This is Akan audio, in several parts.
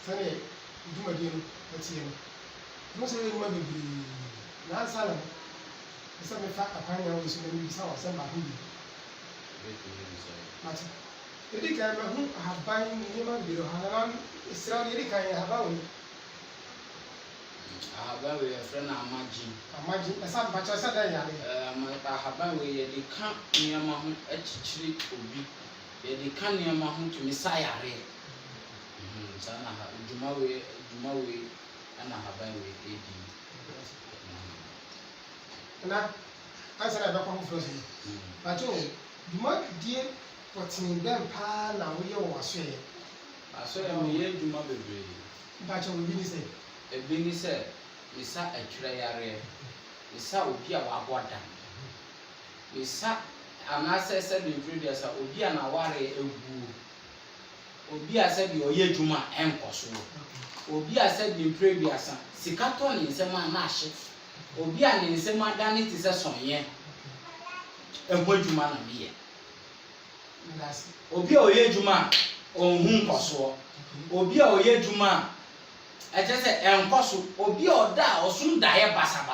sane dwumadi no atie no mo se ma bebre na sala esa me fa akwan ya wo so na mi sa wa se ba hu bi mate edi kan ma hu haban ni ma bi ro hanan isra edi kan ya haban wo haban we friend amaji esa ba cha sa da ya le ma haban we ye de ka niam ho achichiri obi ye de ka niam ho tumi sa yare sana ha jumawe ana haban we edi na answer da kwa frosi bacho duma die potin dem pa na wo ye wo aso ye me ye duma bebre bacho wo bi ni se isa atwere yare isa obi a waboda isa anase se be previous a obi a na ware egu obi a se bi oye duma enkoso obi a se be previous a sikato ni nsema na ahye obi a ni nsema dane ti se sonye ehwa duma na biye ndasi obi a oye duma onhu nkoso obi a oye duma ejese enkoso obi a oda osun dae basa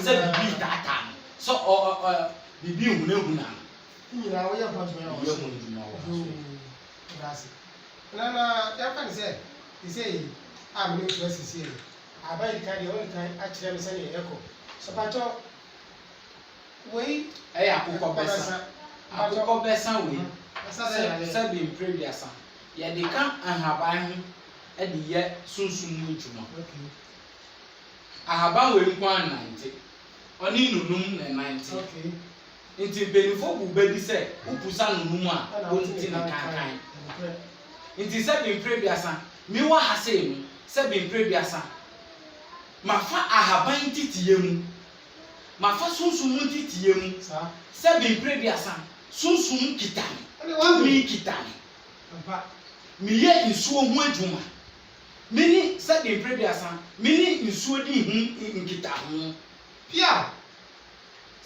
se bibi tata so bibi hunahuna nyina wo ye hotuma ye hunahuna wo ndasi na ya fa ni se am ni first se abai ka de on kan a kire me se ne eko so pacho we akukọ besa we se bi previous ya de ka ahaban ho e de ye sunsun mu ntuma ahaban we nkwa 90 oni nunum na 90 nti benifo bu bedi se upusa nunum a onti na kankan nti se bi previous mi wa hase mu se bi previous mafa ahaban titiye mu mafa sunsun mu titiye mu se bi previous sunsun kitani mi kitani mi ye nsuo hu adwuma mini se bi previous mini nsuo di hu nkita hu pia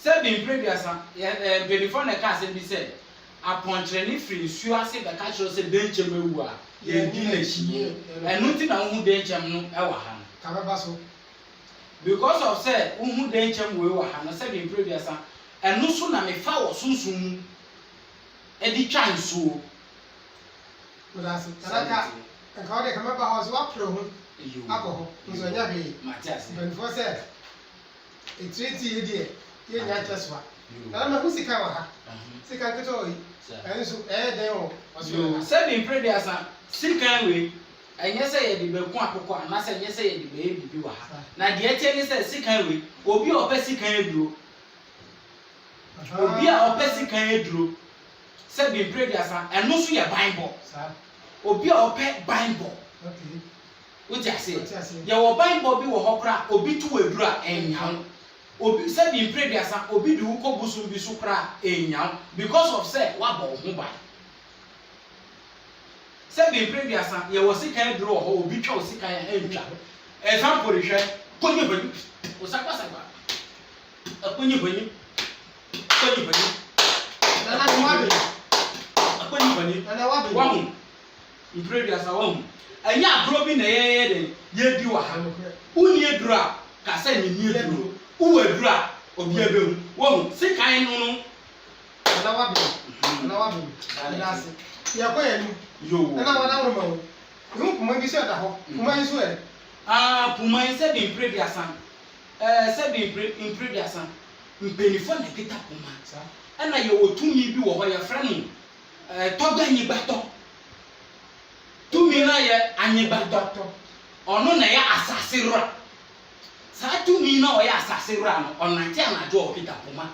se bi previous benifo na ka se bi se apontre ni free nsuo ase be ka chiro se benchem ewu a ye di na chiye enu ti na hu benchem no e wa ha ka baba so because of say hu benchem we wa ha no se bi previous enu so na me fa wo sunsun mu e di twa nsuo ndasi taraka ka de kama ba house wa pro hu akọ nso nya be Matias benfo se etreti ye die ye nya cheswa na ma hu sika wa ha sika keto yi enso den o so se bi previous sika we enye se ye di be ku akoko na se enye se ye di be bibi wa ha na de etie ni se sika we obi a ope sika eduro obi a ope sika eduro se bi previous eno so ye bible obi a ope bible uti ase ye wo bible bi wo hokra obi tu wedura enyan obi se bi previous obi di uko busu bi su kra enyan because of say wa bo ho bai se bi previous ye wo sika eduro ho obi twa sika ya entwa example rehwe konye bani osakwa akonye bani na na wa be akonye bani na wa be wa hu previous wa hu anya agro bi na ye di wa ha uni eduru a ka se ni ni eduru uwe eduru a obi ebehu wo hu sikan no na wa be na ase ya ko ya ni yo na wa na wo ma wo hu kuma bi se da ho kuma yi so e puma se bi previous se bi previous mpenifo na kita puma ana ye otumi bi wo ho ya fra no toganyi bato tumi na ye anyibato ono na ya asase ra sa tumi na o ya asase ra no onante anajo o kita puma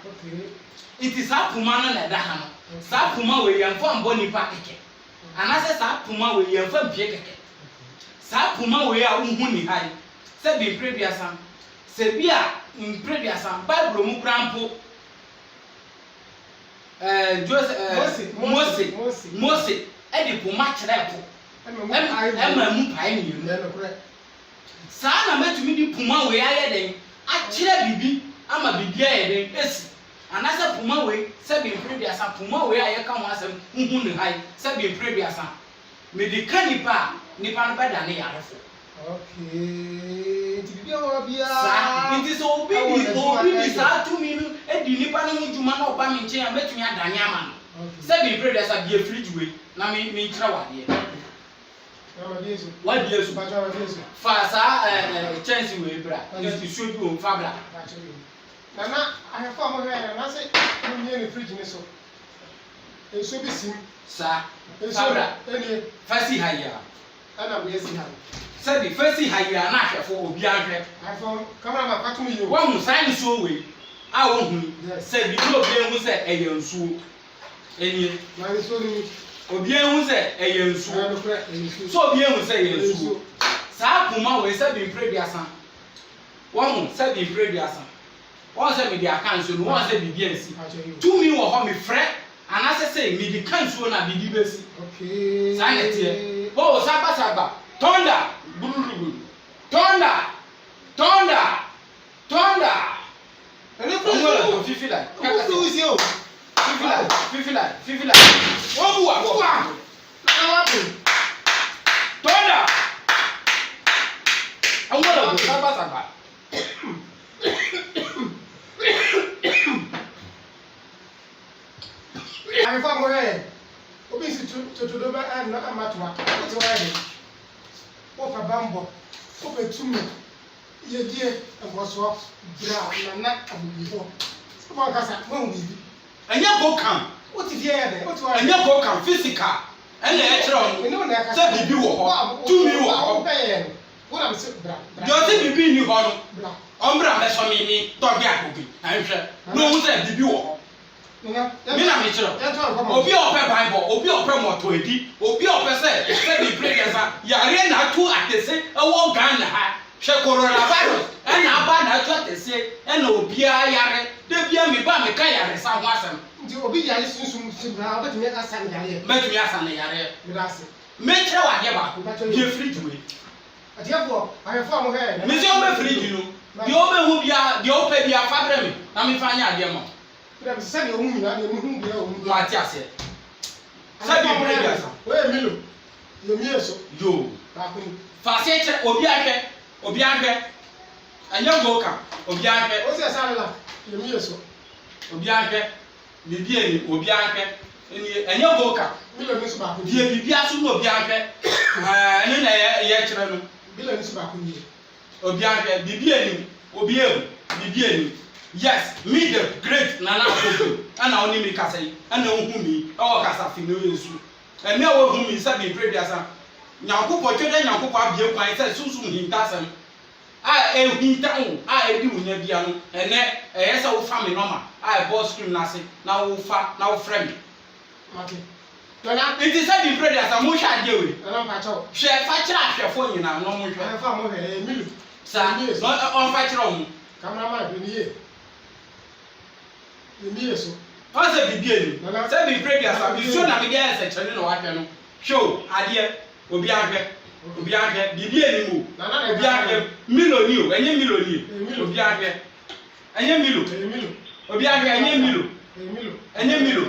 iti sa puma na da ha no sa puma we yemfa mbo nipa keke anase sa puma we yemfa mpie keke sa puma we a unhu ni hai se bi previous se bia in previous bible mu krampo Mose e di puma kire po ema mu pai ni saa na metumi di puma we aye den a kire bibi ama bibi aye den esi anase puma we se bi previous puma we aye ka ho asem hu ni hai se bi previous me de ka nipa no beda ne yarefo okay tibia wa bia sa nti so obi bi sa to mi no e di nipa no djuma na oba me nchen a metumi adane ama no se bi pray there sa bi fridge we na me nkyira wade what do you fa sa chance we bra nti so bi o fa bra nana ahefo mo hwe na say mo nie fridge ni so eso bi sim sa fa bra fa si ha ya ana mo yesi ha sabi fasi hayira na ahwefo obi ahwe ahwefo kamera ma kwatum yi wo hu sai nsuo we a wo hu sabi no obi hu se eye nsuo eni na nsuo ni obi hu se eye nsuo so obi hu se eye nsuo sa puma we sabi prebiasa wo hu sabi prebiasa wo se me dia kan so no wo se bibia nsi tumi wo ho me frɛ anase se me di kan so na bidi besi okay sa netie o saba Thunder! Thunder! Thunder! Thunder! And if you feel like, Thunder! I'm going to Saba. I'm from where? Obisi to do and not a matwa. Opa bambo opa tumi ye die enwoso bra na abubiho so kasa mo bibi anya go kan what if here there anya go kan physical ena e kire on say bibi wo ho tumi wo ho what am say bra yo say bibi ni ho no bra ombra me so mi ni to bi agogi anhwe no wo say bibi wo ho mi na me kire obi ope bible obi ope moto edi obi ope say bi pray esa yare na tu atese ewo Ghana ha hwe coronavirus ena aba na tu atese ena obi a yare de bia me ba me ka yare sa ho asem nti obi yare sunsum sibra obetumi asan yare metumi asan yare me dase me kire wa de ba ko ye fridge we adiafo ahefo mo he me se o be fridge no de o be hu bia de o pe bia fa bra me na me fa nya ade mo Dem se de o mu na de mu hu bia o mu ma ti ase se bi pray bia sa we milo yo mi eso yo ba ko fa se kire obi ahwe anya go ka obi ahwe o se sare la yo mi eso obi ahwe bibi eni obi ahwe eni anya go ka milo mi so ba ko die bibi aso no obi ahwe ene na ye kire no milo mi so ba ko ni obi ahwe bibi eni obi ewu bibi eni yes me the great nana akogo ana oni mi kasa yi ana ohu mi o kasa fi no yesu ene o hu mi sa bi pray asa nyankopɔ twede nyankopɔ abie kwan sɛ susum hintasem a ehinta ho a edi unya bia no ene sɛ wo fa me normal a boss screen na se na wo fa na wo frɛ me okay nana it is a pray asa mo hwa ade we nana pa chawo hwɛ fa kyerɛ ahwɛfo nyina no mo hwɛ ahefo mo he milo sa on fa kyerɛ mo cameraman be ni ye ni eso on se bibie ni se bi pray asa bi so na me get se kyerɛ no wa hwɛ no show ade obi ahwɛ bibi enimu obi ahwɛ miloni o enye miloni obi ahwɛ enye milo obi ahwɛ enye milo enye milo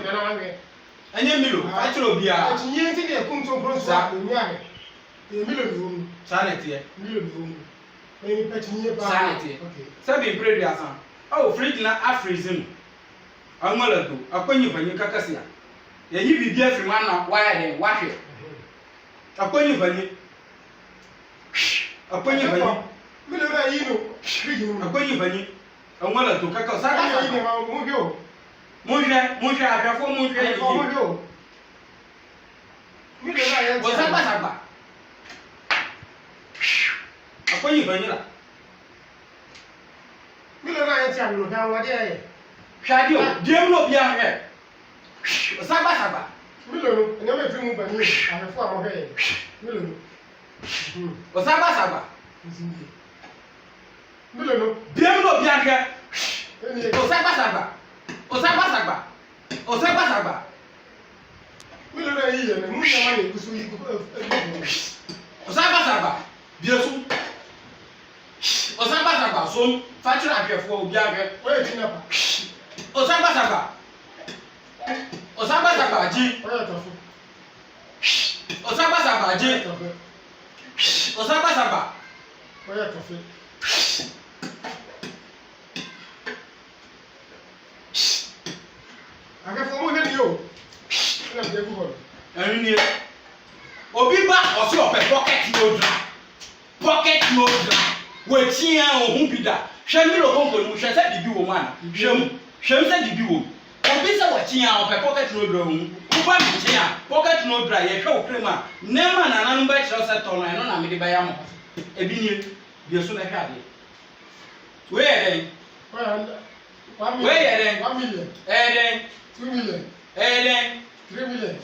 enye milo atro obi a etinye nti de kunto bronso a emi ahwɛ milo ni omu sanete milo ni omu eni petinye ba sanete sabi pray dia san o fridge na afreeze no angola do akwanyi banyi kakasia yeyi bibi afri mana wa ya den wa hwɛ akwanyi banyi milo na yi no fridge no akwanyi banyi angola do kaka sa ka yi ne ma mo hwe monhwɛ ahwɛfo monhwɛ yi milo na ya wasaba akwanyi banyi la milo na ya ti anu ka wa de ye hwade o dem no bia hwɛ wasaba milo no enya me fi mu bani ahefo a mo hwe milo no wasaba milo no dem no bia hwɛ eni osaba milo na yi ye mu na ma ye kusu yi ku osaba bia so osaba so fa kyerɛ ahwɛfo obi ahwɛ o ye tina pa osaba ji o ye tofo Osaba saba je. Osaba saba. Oya kafe. Akafo mo heni yo. Na bi egu ho. Ẹnu ni obi ba ọsẹ ọpẹ pocket no dra wetia ohun bi da hwẹ mi lo konko mu hwẹ sẹ bibi wo mu ana hwẹ sẹ bibi wo obi sẹ wetia ọpẹ pocket no dra ohun uba mi tia pocket no dra ye hwẹ okrema nema na nanu ba kyerɛ sɛ tɔ no ɛno na me de bɛyɛ mo ebi nie bi so na hwɛ ade we yɛ den 1 million. Den 2 million. Den 3 million.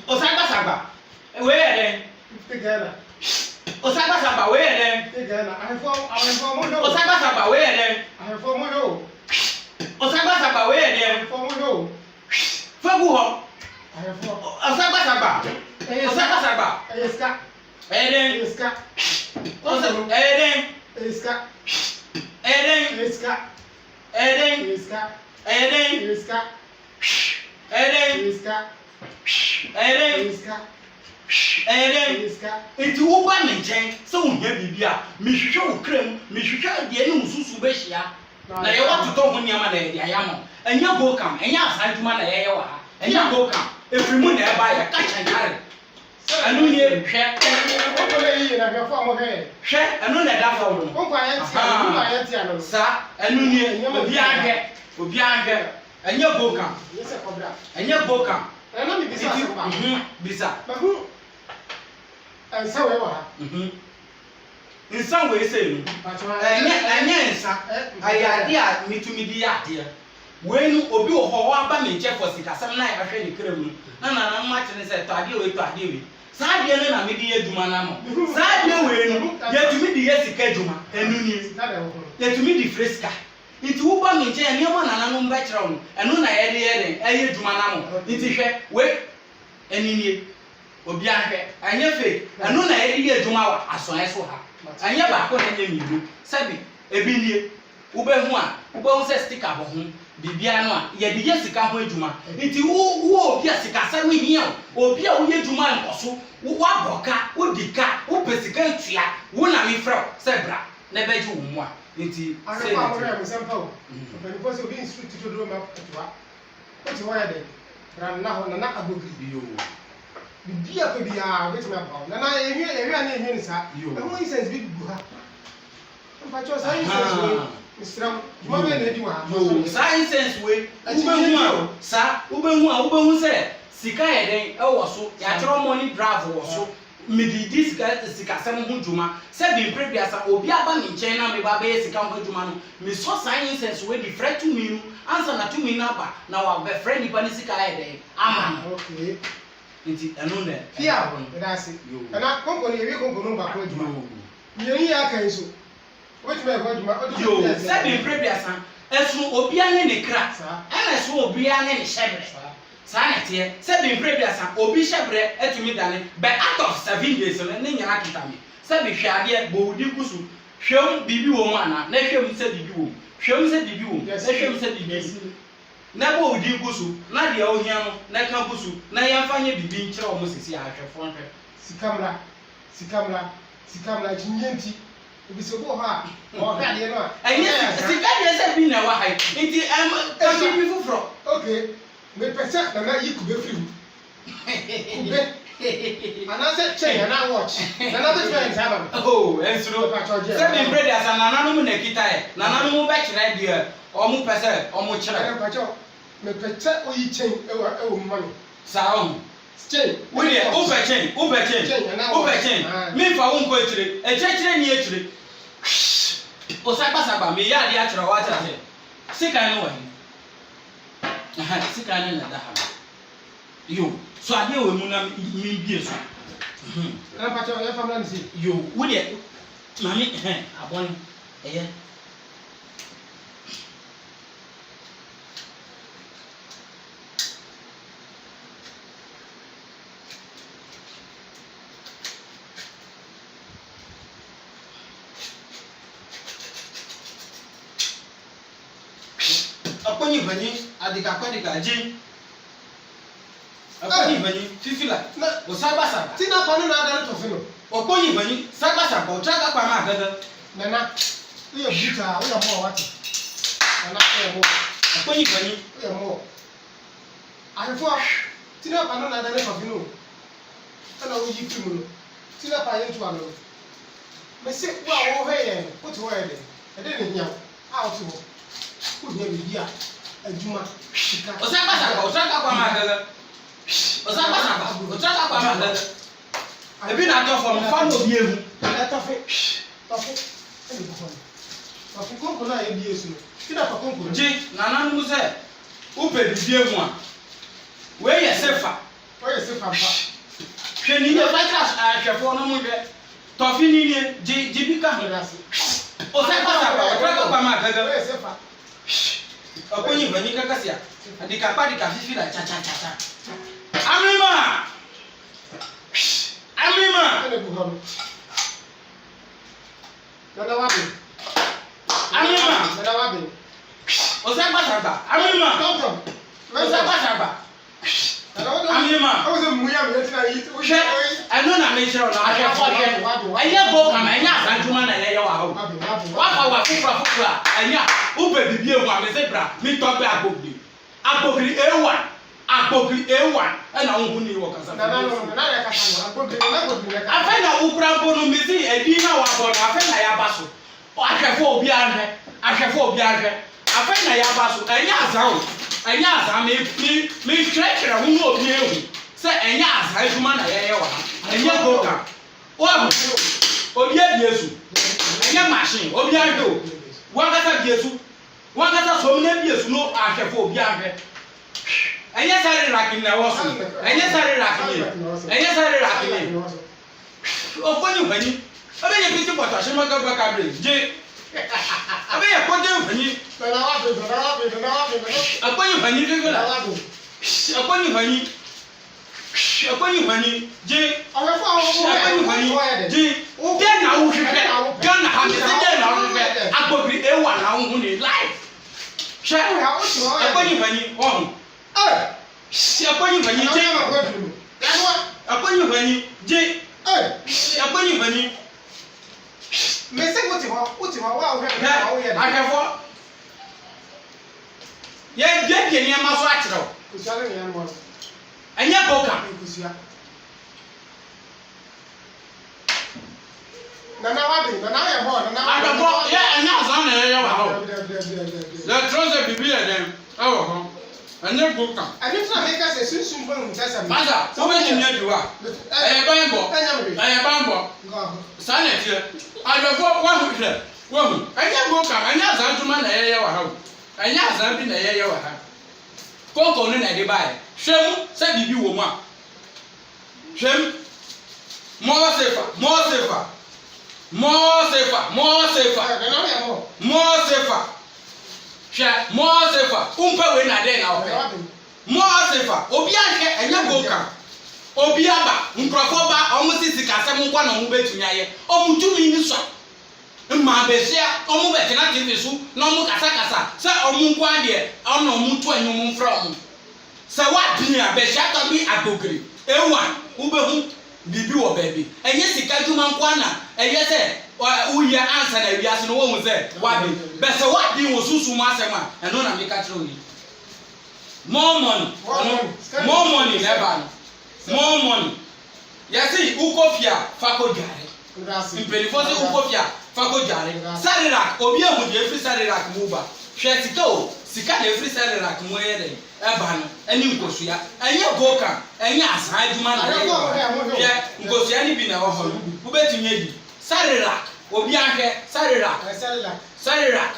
Osagba we yɛ den 50 Ghana. Osagba we yɛ den 50 Ghana. Ahefo mo yo. Osagba we yɛ den Ahefo mo yo. Osagba we yɛ den Ahefo mo yo. fagu hɔ Ahefo. Osagba Eska. Eden Eska. Eden Eska. Eden Eska. Eden Eska. Eden Eska. Eden Eska. Eden Eska. Eden Eska. enti wo ba me nkyɛn sɛ wo hia biribi a mehwehwɛ wo kram mehwehwɛ deɛ ne wo susu bɛhyia na yɛwɔ totɔ ho nneɛma na yɛde ayɛ mo ɛnyɛ go kam ɛnyɛ asa adwuma na yɛyɛ wɔ ha ɛnyɛ go kam ɛfiri mu na ɛba yɛ ka kyɛnkare ɛno nie hwɛ ɛno na ɛda fa wo no saa ɛno nie obi ahwɛ ɛnyɛ go kam ɛnyɛ go kam bisa nsa wei sei no ɛnyɛ nsa ayɛ ade a metumi di yɛ adeɛ wei no obi wɔ hɔ waba me nkyɛ fɔ sikasɛm na yɛahwɛ ne kra mu na nana mmakye ne sɛ tɔ adeɛ wei saa adeɛ no na mede yɛ adwuma no ama saa adeɛ wei no yɛtumi de yɛ sika adwuma ɛno nie yɛtumi de frɛ sika nti woba me nkyɛn nneɛma nananom bɛkyerɛ wo no ɛno na yɛde yɛ den ɛyɛ adwuma no ama nti hwɛ wei ɛninie obi ahwɛ ɛnyɛ fake ɛno na yɛde yɛ adwuma wɔ asɔn so ha ɛnyɛ baako na ɛnyɛ mmienu sɛbi ebi nie wobɛhu sɛ sticker bɔ ho bibia no a yɛde yɛ sika ho adwuma nti wo obi a sikasɛm hia obi a woyɛ adwuma nkɔso woabɔ ka wodi ka wopɛ sika ntua wo na mefrɛ sɛ bra na bɛgye wo mu a nti bibia ko bia wetin ma bawo na ehwe na ehwe ni sa ehwe sense bi gu ha mfa cho sa sense we misram juma be na di wa sa sense we wobɛhu sɛ sika yɛ den ɛwɔ so yɛakyerɛ money draft wɔ so medidi sikasɛm ho dwuma sɛ bimpre biasa obi aba me nkyɛn na meba bɛyɛ sika ho dwuma no mesɔ saa sense we di frɛ tumi no ansa na tumi no aba na wabɛfrɛ nipa ne sika yɛ den ama no okay nti ɛno na pia ɛda ase ɛna konko ne ewie konko no ba ko adwuma yɛn yɛ aka nso wetin ma ko adwuma yo sɛ bimpre biasa ɛso obi ane ne kra ɛna so obi ane ne hyɛbrɛ saa na teɛ sɛ bimpre biasa obi hyɛbrɛ atumi dane but out of 7 days no ne nyina kita me sɛ bi hwɛ adeɛ bo wudi ku so hwɛm bibi wɔ mu ana na hwɛm sɛ bibi wɔ mu hwɛm sɛ bibi wɔ mu na hwɛm sɛ bibi na bo wudi ku so na deɛ ohia no na ka ku so na yɛmfa nye bibi nkyerɛ wɔ mo sisi ahwɛfo nhwɛ sikamla jinyenti ebiso bo ha o hwɛ adeɛ no a ɛnyɛ sika deɛ sɛ bi na wa ha nti ka bi foforo okay me pɛsɛ na yi kube firi kube anase chain na watch na be try nsaba oh ensuro sɛ bi brede asa nananom na kita ɛ nananom bɛkyerɛ deɛ ɔmo pɛsɛ ɔmo kyerɛ me pɛsɛ oyi chain ɛwɔ mma no saa ɔmo chain wode wopɛ chain memfa wo nkɔ akyire ni akyire osagba meyɛ adeɛ akyerɛ wɔ akyerɛ sɛ sikan no wɔ he sikan no na da ha yo so adeɛ wɔ mu na membie so pakyɛ yɛ famla ne si yo wode mame abɔne ɛyɛ akɔnyi vanyi adika ji akɔnyi vanyi fifila na osaba saba tina pa no na ada to fe no okponyi bani saba saba o traga kwa ma gaga nana we buta we mo wati nana we mo okponyi bani we mo afo tina pa no na ada to fe no ana wo yi fi mu no tina pa yen to ano me se wo ho ye ko to ye de e de ne nya a o to ko ne bi bia adwuma sika osaba saba o traga kwa ma gaga osaba saba o traga kwa ma gaga ebi na to for mo fa no bi ehu tafe ele ko tafe konko na ye bi esu no kida pa konko ji nana nu se upe bi ehu a we ye sefa o ye sefa pa hwe ni ye fa hwefo no mo hwe tofi ni ni ji bi ka ho rasi osaba saba o traga kwa ma o gaga ye sefa akonyi bani kakasia adika pa dika fifila cha cha cha amima ele ko hono nana wabe amima nana wabe osaba saba amima tonton osaba saba amima o se muya me tina yi o hwe eno na me hye na ahwefo hwe enya go kama enya asantuma na ye wa ho wafa wa fufura enya ube bibie hu ameze bra mi to be agbogri A1 ena hu ni wo kasa nana ya kasa no agbogri na afa na wo kura bo no mi si edi na wa bo na afa na ya baso ahwefo obi ahwe afa na ya baso enya aza mi krekere hu no obi ehu se enya aza adwuma na ye wa enya go ka wa obi abiesu enya machine obi ahwe wakata biesu wakata somne biesu no ahwefo obi ahwe enye sare rakin na woso enye sare rakin oponyi bani abenye piti kwata shema gaba kabre je abenye kote bani nana wabe aponyi bani fefela aponyi bani je aponyi bani je de na wo hwehwe Ghana ha me de na wo hwehwe agbogri A1 na wo hu ni live she aponyi bani oh aponyi bani je aponyi bani je aponyi bani me se wuti ho wa ho ye ahwefo ye de ni ma so akireo kusale ne mo enye boka kusia nana wabe nana ya bo nana ahwefo ye enye azan na ye wa ho le troze biblia dem awo ho enye boka ani tuna me ka se sunsun bo hun tasa mi basa so be ni aduwa eye bambo sanete ahwefo wa hu hwe wa hu enye boka enye azan tuma na ye wa ho enye azan bi na ye wa ha konko no na de bae hwem se bibi wo mu a hwem more safer umpe we na de na ope more safer obi ahwe enye goka obi aba nkrofo ba omu sisi kasem nkwa na omu betumi aye omu tumi ni so mma besia omu betina TV so na omu kasa se omu nkwa de ona omu to anyum from se wa bia besia to bi agbogri A1 ubehu bibi wo baby enye sika dwuma nkwa na eye se uye ansa na wiase no wo hu se wa bi be se wa bi wo susu mu asem a eno na me ka kire oni more money never more money yesi ukofia fako jare impelifo se ukofia fako jare sarirak obi ehu de free sarirak muba hwe sika de free sarirak mu yede eba no eni nkosua enye goka enye asan adwuma na ye nkosua ni bi na wo ho wo betumi edi sarirak obi ahwe sarirak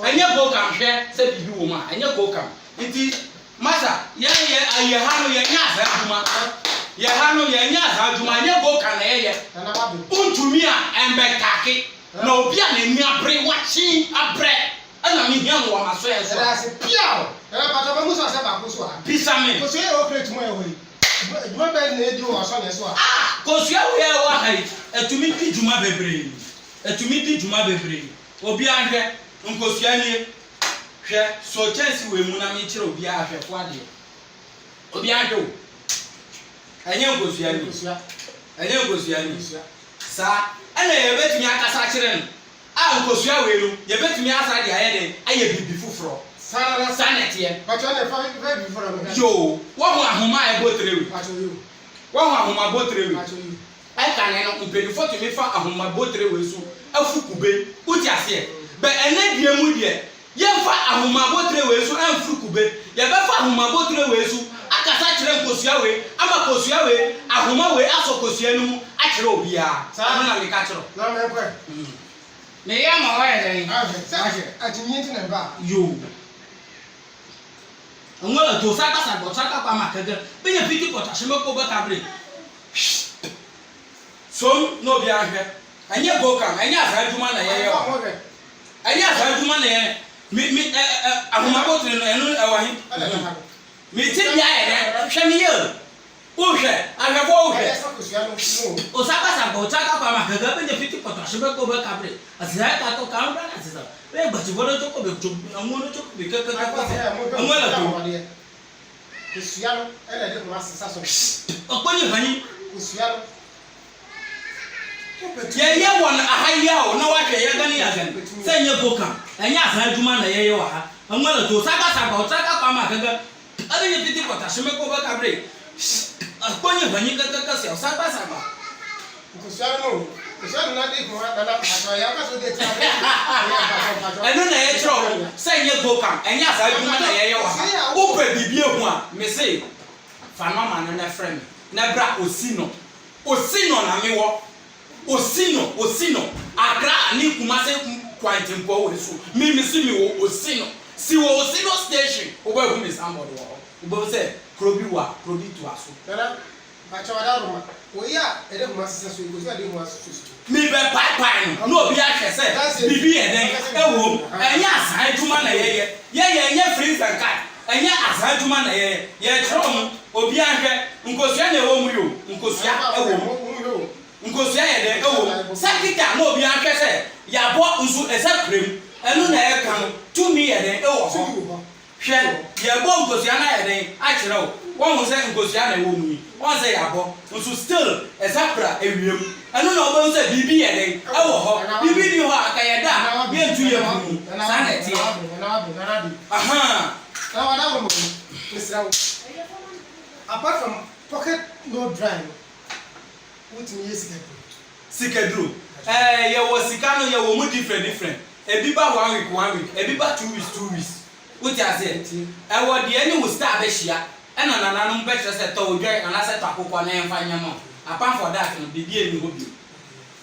enye goka hwe se bibi wo ma enye goka nti masa ye hanu ye nya asan adwuma ye hanu ye nya asan adwuma enye goka na ye untumi a embekake na obi a na ni abre wachi abre ana mi hian wo maso ye so se piao era pato ba muso ase ba kuso a pisame kuso ye operate mo e hoyi dwuma be na edi wo so ne so a kosua wo ye wa hai etumi di dwuma bebre obi ahwe nkosua nie hwe so chance we mu na me kire obi ahwe fo ade obi ahwe enye nkosua ni enye nkosua ni sa ana ye betumi akasa kire no a nkosua we no ye betumi asa de aye de aye bibi fufuro sanete pacho ne fa bibi fufuro no yo wo ho ahoma e botre we pacho yo wo ho ahoma botre we pacho yo ai kan no mpelifo to me fa ahoma botre we so afu kube uti ase be ene die mu die ye fa ahoma botre we so amfu kube ye be fa ahoma botre we so akasa kire nkosua we ama kosua we ahoma we aso kosua no mu akire obi a na me ka kire na me kwe me ya ma wa ye atinye ti na ba yo onwa to saka kwa makaga be ye fiti potashe me ko ba kabre so no bi ahwe anya go kan anya asa adwuma na ye anya asa adwuma na ye mi ahoma botre no enu ewahi mi ti bia ye hwe mi ye o hwe ahwe bo hwe o saka kwa makaga be ye fiti potashe me ko ba kabre asa ka to kan bra na sisa be gbachi bodo to ko be to amono to be ka amola to kusua no ele de ko asesa so okoni hani kusua no ye won ahaya o na wa hwe ye gani ya gan se nye boka enya asa adwuma na ye wa ha amola to saka kwa makaga ade ye fiti potashe me ko ba kabre okoni hani ka se saka kusua no na de ko na pacho ya ka so de tra eno na ye tro se nye boka enya asa adwuma na ye wa ha o pe bibie hu a me se fa no ma no na frame na bra osino na me wo osino akra ni kumase kwantempo we so me si mi wo osino station obo hu me somebody wo obo se krobi to aso na pacho da roma o ya ede hu asesa so ego so ede hu asesa so mi be pai no obi ahwe se bibi eden ewo enya asa adwuma na ye enya free and card enya asa adwuma na ye tro mu obi ahwe nkosua na ewo mu yo nkosua ewo mu nkosua ye de ewo sakita na obi ahwe se ya bo nsu esakrem enu na ye kan to me ye de ewo ho hwe ye bo nkosua na ye de akire wo won se nkosua na ewo mu won se ya bo nsu still esapra ewiem enu na obo se bibi ye de ewo ho bibi ni ho akaye da ye ntu ye mu sanete aha na wa da mo misrawo apart from pocket no dry what me sikadro ye wo sika no ye wo mu different ebi ba 1 week ebi ba 2 weeks what ya say e wo de ani wo star be hia e na nananom be hye se to odwan ana se to akokọ na emfa nyama apart for that no bibi eni ho bi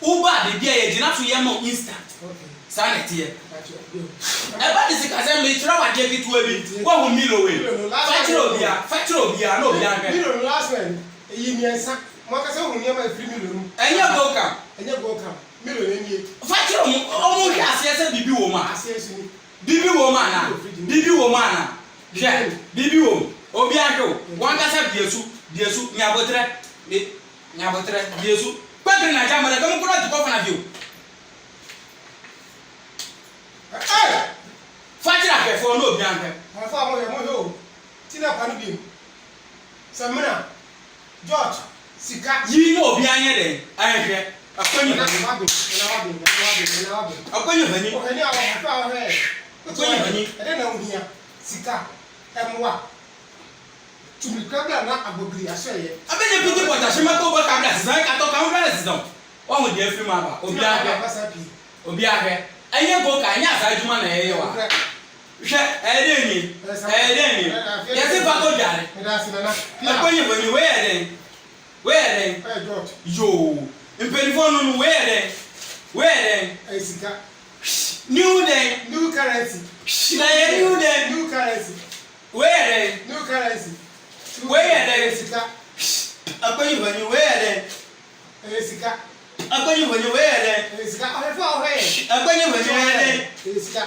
uba de bia ye gina to ye mo instant sanity e ba de sika se me tira wa de bitu abi wo hu milo we factory obia no obia nge milo last one eyi miensa mo ka se hu niam e free milo nu enye go kam milo enie factory o mo hwe ase se bibi wo ma ase su ni bibi wo ma na hwe bibi wo obi ahwe wan ka se biesu nyabotre biesu kwagre na jamara kam ko na ko na bio factory afefo no obi ahwe afa mo yo tina panu bi samina George sika yi no obi anye de ahwe akwanyi hani ohani awa afa ahwe akwanyi hani ede na ohia sika emwa tumikabla na abogri aseye abenye piti potashe mako ba kabla sizan ka to kan bra sizan o mo de afiri ma ba obi ahwe enye go ka anya asa adwuma na yeye wa hwe edeni yesi fa ko jare akwanyi hani we eden yo impelifo no we eden sika new currency na ye new currency we eden new currency sika akwanyi hani we eden sika akwanyi hani we eden sika afa ahwe akwanyi hani sika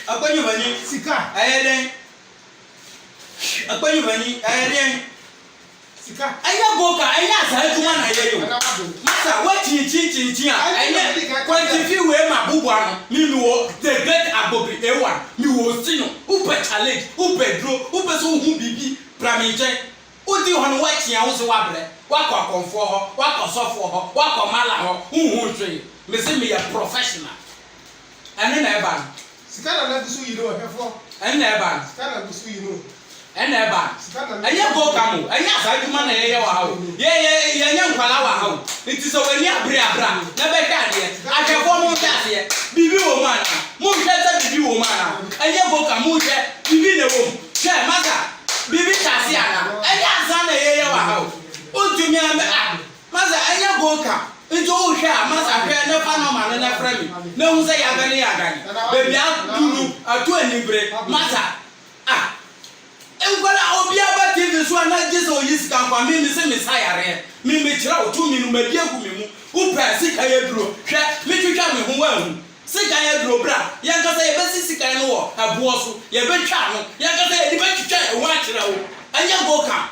akwanyi hani sika ayeden akwanyi hani ayeden sika anya boka anya asa adwuma na ye yo masa wati a anya quantify we ma bubu ano mi wo the great abobri ewa mi wo sino upe challenge upe draw upe so hu bibi Praminche, Udi on watching a was wabre, Wako for her, Wako soft for her, Wako mala, who tree, Missy a professional. And then Evan, Sikana na kusu you know before. And Evan, Sikana kusu you know. And Evan, and you go come, and yes, I do man a how. Yeah, young Palawa. It is a way bra, never can yet. I can form that here. Bibi woman, Moonshetta, Bibi woman, and you go come, Bibi the room. Share, mother, Bibi Cassiana, and yes, I know how. Ultimate, mother, and you go come. Into all share, mother, no phenomenon, and a friend. No say agony, baby, I'll do a libre, mother. Ah. Enkwala obi abati nso na Jesus oyisi kan kwa me se Messiah re me kira otu mi no madi agu mi mu upa sika ye duro hwe me twitwa me ho wahu sika ye duro bra ye nkasa ye besi sika no wo abo so ye betwa no ye nkasa ye di betwa e wa kira wo anya go ka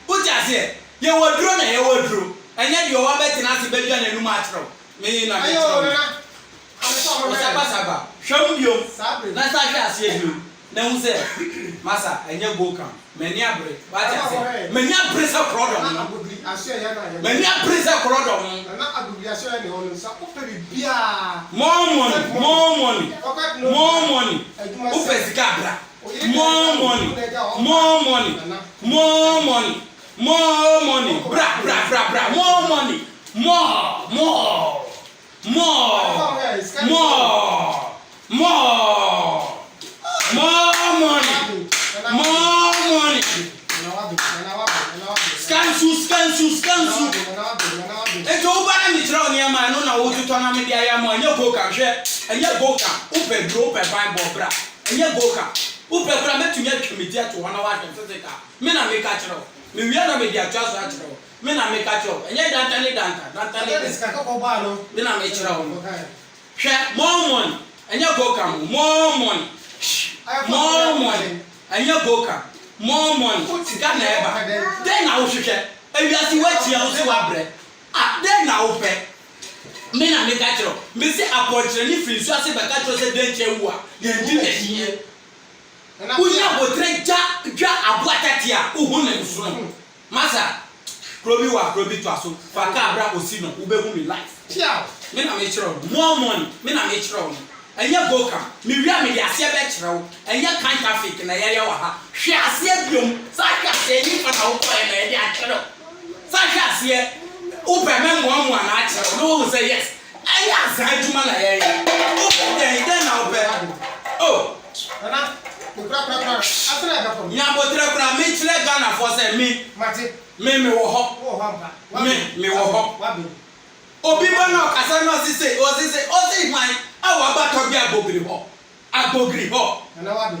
uti ase ye woduro na ye woduro anya de wo beti na ase bedwa na numa akira wo me na me kira wo saba hwam biom na sa hwe ase biom na hu se masa enye go kan mani abre wa ta se mani abre sa product Na agudri aso ya na ya. mani abre sa product Na agudri aso ya ne hono sa o pe bia. more money o pe sika bra more money bra more money Scansu. Eto uba na mitro ni ama no na wo tuto na me dia ya mo anya go ka hwe anya go ka upe bro upe Bible bra anya go ka upe bra metumi atwemidi ato wana wa tenseka me na me ka kiro me wia na me dia twa so akiro me na me ka kiro anya dantale Ska ko ba no. me na me kiro hwe more money anya go ka more money anya go ka more money sika na eba den na wo hwehwe ewiase wachi a wo wabre ah den na wo pe me na me ka kiro me se apontre ni free so ase be ka kiro se den che wu a den di na hie unya botre ja abuatati a uhu na nsuno masa probi to aso fa ka abra osi no ube hu me life Tia me na me kiro more money me na me kiro enya go ka me wia me de ase be kiro enya kan traffic na yere wa ha hwe ase biom sa hwe ase ni fa na wo ko na ye de akiro sa hwe ase upe me mo na akiro no wo say yes enya za juma na yere upe den na upe oh na Kura. Asra ga fo. nya botre kura me kire Ghana for say me Mate. me wo ho Wo hampa. me wo ho Wa bi. obi ba na kasa no sise o si man awa ba to bi abogri ho Na wa bi.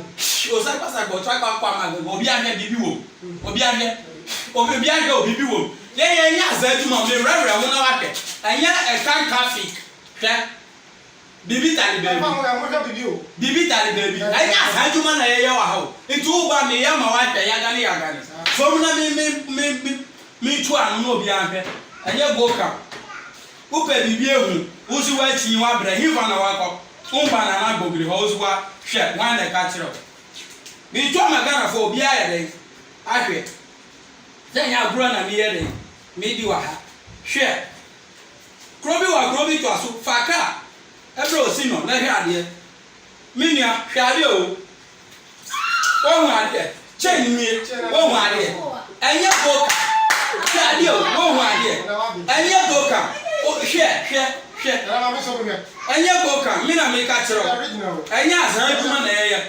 o sa pasa go try kwa ma go obi ahwe bibi wo obi ahwe obibi wo ye nya azaduma me rere ho na wa ke anya e kan traffic hwe bibi tali baby Fa mo ya mo ka bibi o. bibi tali baby anya azaduma na ye wa ha nti wo ba me ya ma wa hwe ya gani so na me tu anu no obi ahwe anya go ka upe bibi ehu uzi wa chi wa bra hiva na wako umba na agogri ho uzi wa hwe wan na ka kiro mi to magana fo obi aye den ahwe tenya agro na mi ye den mi di wa ha hwe krobi to aso faka ebro osi no na hwe ade minia hwe ade o hu ade chen mi hu ade enye boka hwe ade o hu ade enye boka hwe Na ma so mo ya. enye boka mi na me ka kiro enye azan aduma na yeye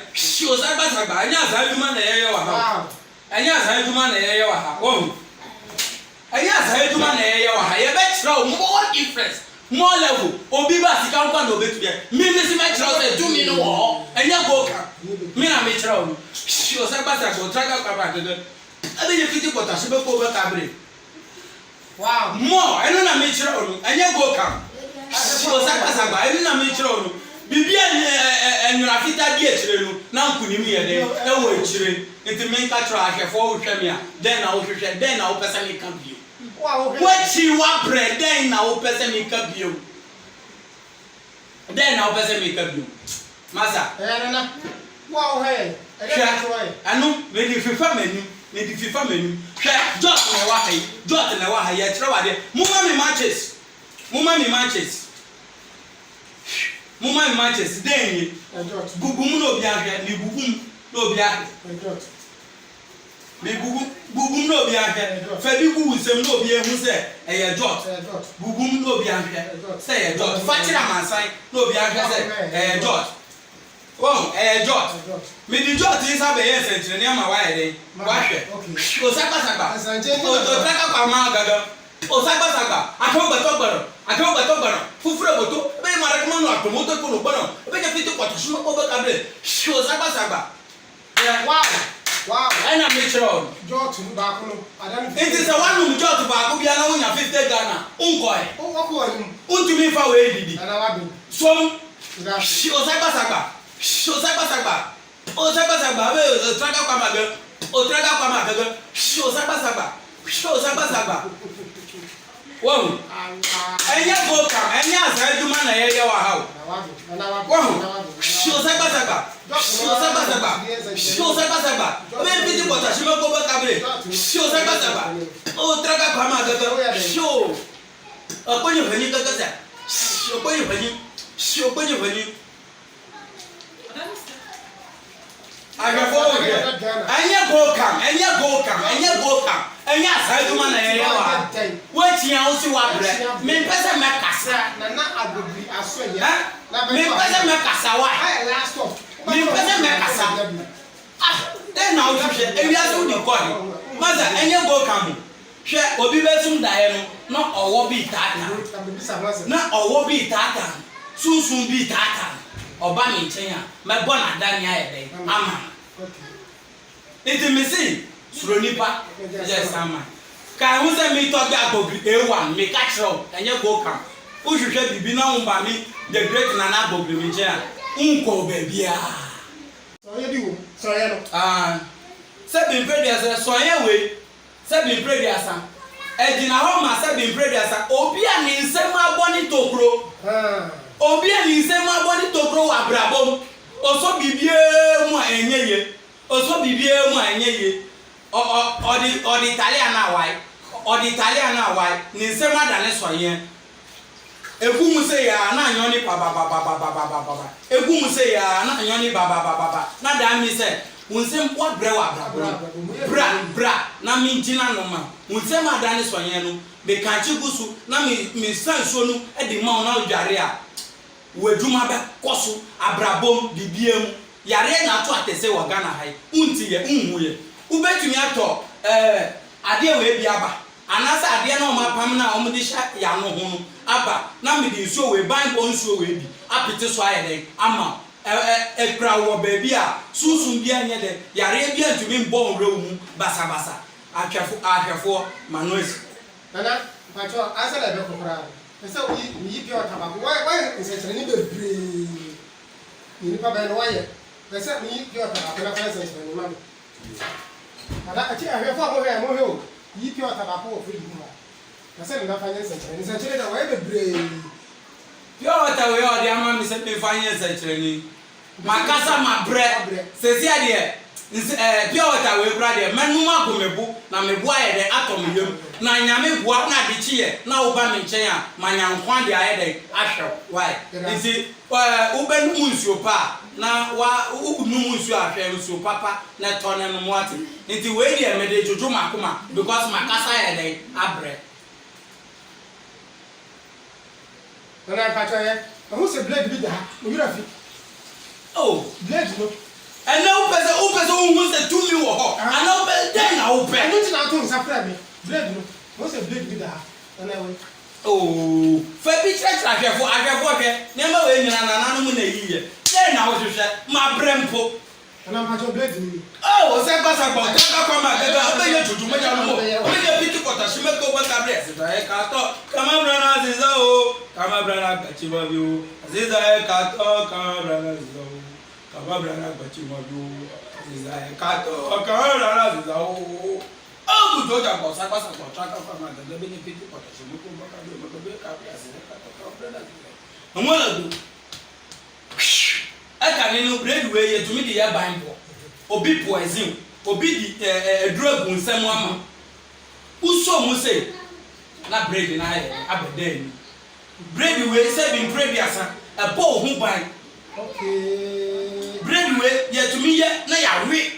o sagba enye azan aduma na yeye wa ha enye azan aduma na yeye wa ha o enye azan aduma na yeye wa ha ye be kiro more difference more level obi ba sika nkwa na obetu ye mi si me kiro say do mi no wo enye boka mi na me kiro o sagba o traga kwa ba de ade ye fiti kota se be ko be kabre Wow. more eno na me kiro no enye boka o sagba eno na me kiro no bibia enwura fita di ekire no na nkunim ye de e wo ekire enti me nka kiro ahwefo wo hwɛ me a den na wo hwehwɛ den na wo pesa me ka bio Wow. wachi wa bread den na wo pesa me ka bio den na wo pesa me ka bio masa Na. Wow he. anu me di fifa menu ne di fifa menu hwe jot na wa hai jot na wa hai ya kire wade mumma me matches denye bugum no bia hwe ni bugum no bia me bugum no bia hwe fa bi gu nsem no bia hu se eye jot bugum no bia hwe se eye jot fa kire mansan no bia hwe se eye jot oh jot me di jot isa be yes entre ne ma wa ere wa hwe o sakpa o traka kwa ma gaga o sakpa akọgbọrọ fufure boto be mara kuma no atomoto ko no gbọnọ be je fiti kwato suma ko be kable o sakpa wow ana me chiro jot ba ko no adam it is a one jot ba ko bia na wonya 50 Ghana unko e o ko ni untumi fa we didi ana wa bi so o sakpa be traka kwa ma be o traka kwa ma wow enya go kam enya asa duma na ye wa hawo wow sho sakpa be piti pota shima ko ba kable sho sakpa o traga kwa ma gaga sho aponyo bani gaga sa sho ponyo bani agafo enya go kam enya asa duma na ye wa wetia o si wa bre me pese me kasa na agobri aso ya me pese me kasa wa last stop me pese me kasa then now you she e wi aso di ko ni maza enye go kam hwe obi besum dae no na owo bi tata na owo bi tata sunsun bi tata oba mi nchen a me bo na dan ya ede ama it me see suro nipa yes ama ka hu se mi to ga gogri A1 me ka chiro enye go kam o hwehwe bibi na wo ba mi the great nana gogri mi je a nko ba bia so ye bi wo so ye no se bi predia se so ye we se bi predia sa ejina ho ma se bi predia sa obi a ni nsem aboni tokro obi a ni nsem aboni tokro wa brabom oso bibie mu enyeye odi Italian na why ni nsem adane so ye egum se ya na anyo ni baba egum se ya na anyo ni baba na da mi se unsem kwa bre wa bra na mi jina no ma unsem adane so ye no be kan chi gusu na mi san so no e di ma na odware a wadwuma be koso abrabom bibiem yare na to atese wa Ghana hai unti ye unhu ye ubetumi ato ade we bi aba anasa ade na o ma pam na o mu di sha ya no ho no aba na me di nsuo we ban bo nsuo we bi apete so ayede ama ekra wo ba bi a sunsun bi anye de yare bi antumi mbo nrewu mu basa ahwefo manoes nana pacho asa la be kokora esa yi pio tabako why nse ni bebre ni pa be no waye esa ni pio tabako na fa nse ni ma ada achi ahwefo mo he o yi pio tabako o free mu esa ni na fa nse da waye bebre pio wata we o de ama mi se me fa nse ni makasa mabre sesi ade pure water we bra de manuma gomebu na mebu ayede atom yem na nyame bua na de chie na wo ba me nchen a manyankwa de ayede ahwe why nti ubenu munsuo pa na wa unu munsuo ahwe munsuo papa na tone no moate nti we de emede jojo makoma because makasa ayede abre na pachoye who say blade bi da o yira fi oh blade no and now person who wants to me wo ho and now then na open I don't know to safra me blade no who say blade bi da na we oh fa bi church ahwefo hwe ne ma we nyina na nanu mu na yiye then na wo hwehwe ma brempo na pacho blade ni oh se pasa gbo ka kwa ma gaga obe ye tutu meja no mo obe ye piki kota shime ko ba ka bless da e ka to kama brana aziza o kama brana gachi ba bi o aziza e ka to kama brana aziza o kama brana gachi ba bi o aziza e ka to kama brana aziza o o bu doja ko sa pasa gbo tra ka kwa ma gaga be ni piki kota shime ko ba ka be ka bless e ka to kama brana aziza mo la do aka ni no bread we ye tumi de ya banbo obi poison obi di eduro gu nsam ama uso mu say na bread na aye abedan bread we say bi bread asa e bo hu ban okay bread we ye tumi ye na ya we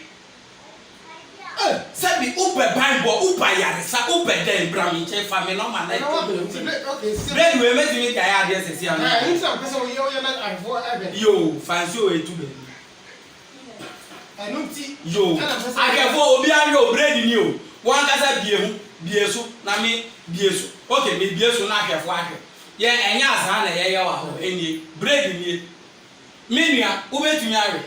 say bi ube ban bo uba yare sa ube den brami che family no man like okay bread we me timi ka ya de sesi ana you say person we you na arfo ebe yo fancy o etu be enunti yo akefo obi anyo bread ni o wan kasa bie hu bie so na me bie so okay me bie so na akefo akwe ye enya asa na ye wa ho eni bread ni menua wo betumi awe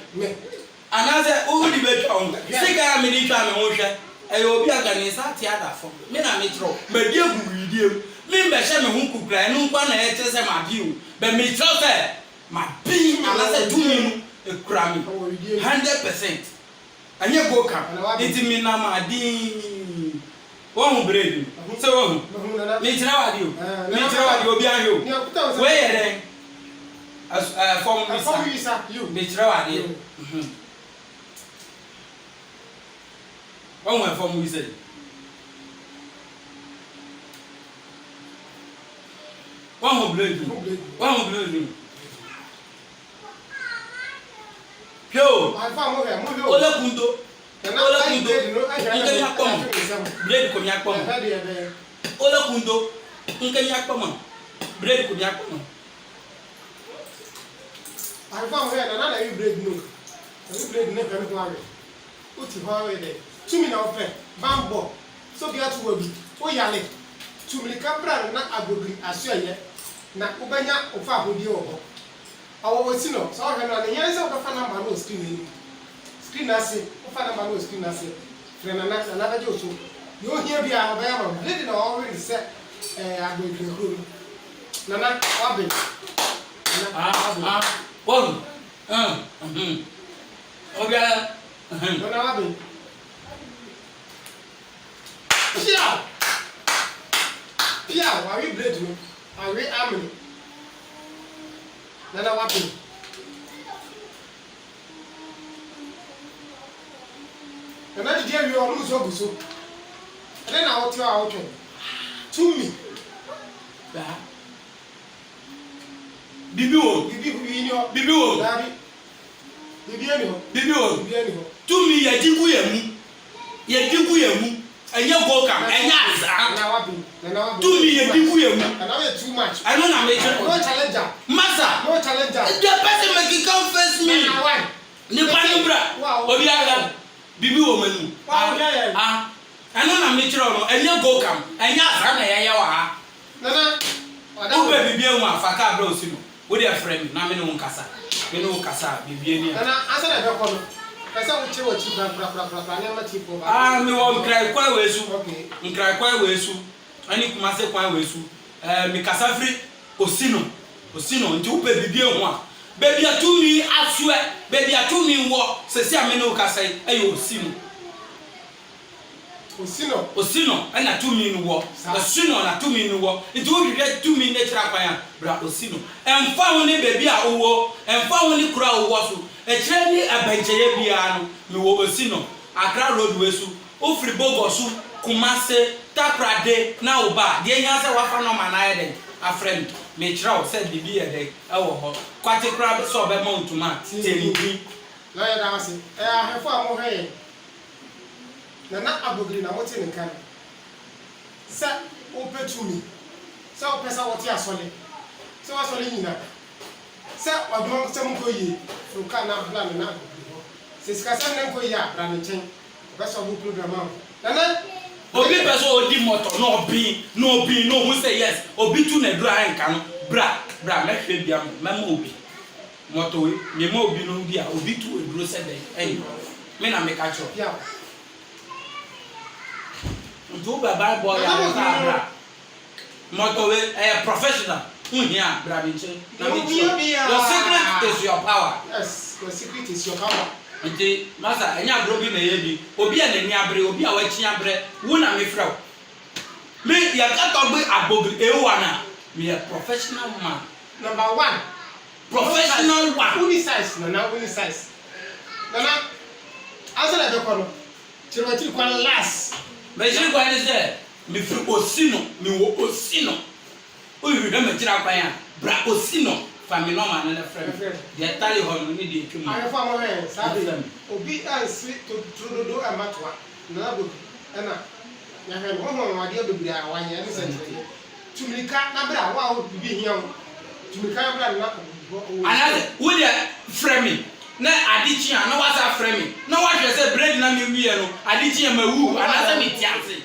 anaze wo di betwa on sika me di twa me ho hwe e obi aga ni sa ti ada fo me na me tro me die guridie me be hye me ho kukura enu kwa na ye tese ma bi o be me tro fe ma bi anaze tumi e kura mi 100% anye go kam iti mi na ma din wo hu bread se wo hu me tira wa di o me tira wa di obi ahio we yere form visa you me tira wa di wo hu form visa wo hu bread wo hu bread Yo, ole kunto. Nkenya kpom. Bread ko mi akpom. Ole kunto. Nkenya kpom. Bread ko mi akpom. Alfa mo ya na you bread no. You bread no kan ko awe. Uti ho we de. Tumi na ofe. Bambo. So bi atu wabi. O yale. Tumi ka bra na agogri aso ye. Na ubanya ofa abodi wo. Awo wasi no so hwe no na yen se ofa number no screen ase ofa number no screen ase frɛ na ba je oso yo hia bia oba ya ma blade na o we se agbegre ko na wabe won obia na wabe pia wa we blade no awe amini na wapi na di dia wi onu so guso na hoti a hoti tumi ba bibi wo ni o bibi wo dabi bibi ni ho tumi ya digu ya mu enya go kam enya azaa na wapi tumi ya digu ya mu na we too much I know na me no challenger masa no challenger the person make come face me na why ni panubra obi aga bibi wo manu I know na me chiro no enya go kam enya azaa na yeye wa ha na ube bibi enwa afaka bra osino wo dey frame na me no nkasa bibi eni na asa na be ko no pesa wo che wo chi bra na ma chi po ba me wo nkrai kwa wesu okay nkrai kwa wesu ani kuma se kwa wesu me kasa free osino nti ube bibi enwa a baby atumi asue baby atumi wo sesi ame no kasa ayo osino ana tumi no wo osino na tumi no wo nti wo hwehwe tumi ne kira kwan a bra osino emfa ho ne baby a owo emfa ho ne kura owo so e kire ni abancheye bia no me wo osino Accra road wesu ofri bogosu Kumase takrade na oba de nya se wafa no manaye den afrem me kira o se bibi e den e wo ho kwate kra so be montuma telibi na ya da ase ahefo a mo hwe na abogri na mote nkan se opetumi se opesa wote asole se wasole nyina se wadon se mo koyi fruka na plan na abogri ho se sikasa na koyi a bra ne chen opesa wo program a na obi person odi motor no obi no who say yes obi tu na dura nka no bra me hwe bia mama obi motor we me ma obi no bia obi tu eduro se den me na me ka cho ya ndu baba boy ya bra motor we professional here bra bi che na me cho your secret is your power. Yes, your secret is your power. Nti masa enya agro bi na ye bi obi a nani abre obi a wachi abre wo na me frɛ me ya ka to gbe abogri ewa na me a professional man. Number 1 professional one uni size na uni size na answer na be kono Chirwati kwa last. Mejiri kwa ni se me firi osino me wo osino. O yi hwe me jira kwa ya bra osino family no man na friend. They tell you how no need dey twem. Ayo fa mo he sabi. Obi ansi to amatwa. Na bo na ya hwe mo ho wade abibiri a wanye ne se tire. Tumika na bra wa o bibi hia o. Tumika bra na ko. Another wo dey framing na adichi an na wasa framing na wa hwe say bread na me wie no adichi ma wu anasa me tiase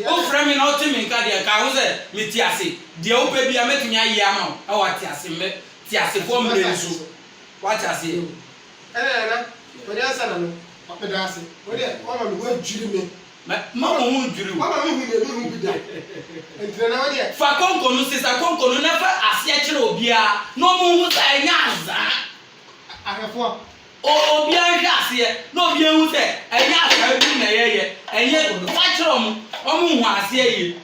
o framing na o ti me nka de ka ho say me tiase de o pe bia metumi ayi ama o wa tiase me tiase fo mre nso wa tiase na o de asa na no o pe da ase o de o ma me wo jiri me ma mo hu jiri o ma me hu ne hu bi da entre na wa de fa konko no sisa konko no na fa ase a kire obia no mo hu say nya aza ahefo obi ahwe ase na obi ehu se enya asa bi na yeye enye fachiro mu omu hu ase yi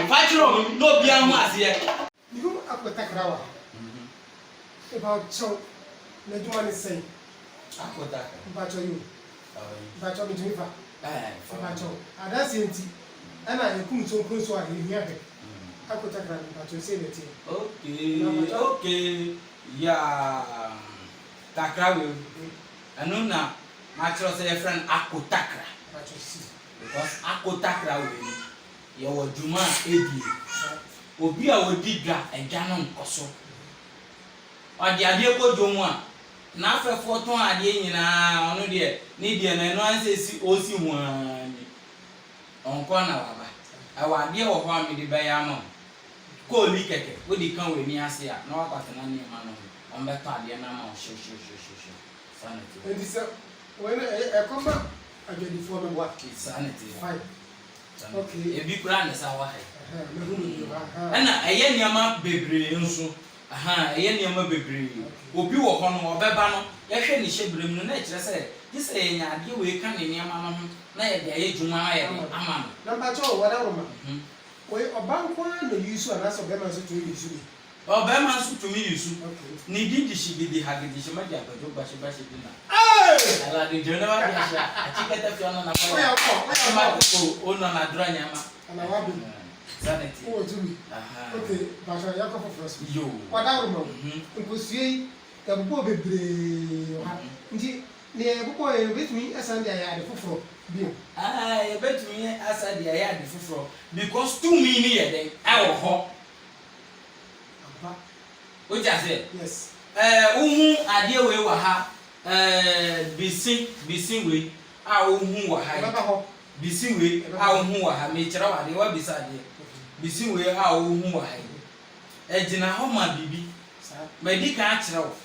fachiro mu na obi ahu ase you akota krawa about so na juma ni say akota about you about me junifa about ada senti ana yekum so kun so a hia he akota krawa about say the thing okay ya takra we anu na matro say friend akotakra because akotakra we ye wo djuma edi obi a wodi dwa edwa no nkoso odi ade ko djomu a na afefo ton ade nyina onu de ni de na no ansesi osi huani onko na waba awade wo ho amede be ya ma ko li keke wodi kan we ni ase a na wakwatena ni ma no on beto ade na ma sho sanity and this when I come back again before me what sanity fine okay e bi kura na sa wa hai me hu me ana eye niama bebre nso eye niama bebre obi wo ho no obeba no ye hwe ni hyebrem no na kire se gise ye nya ade we ka ne niama no na ye de aye djuma aye ama no number 2 wada roma we obankwa no yusu anaso be ma so to yusu ni obema nso tumi yusu ni didi shibidi hagidi shimaji abajo bashi dina ala de jona wa biasha achiketa fiona na kwa oya ko ona na dranya ma ana wabi sanity o tumi okay basha yako for first yo wada roma nkosie ya bubo bebre ndi ne bubo e betumi asande ya de foforo bio e betumi asande ya de foforo because to me ni ye den I wo ho o ja say yes uhu ade we wa ha bisin we a uhu wa ha baba ho bisin we a uhu wa ha me kira wa de wa bisade bisin we a uhu wa ha ejina ho ma bibi medi ka kira wo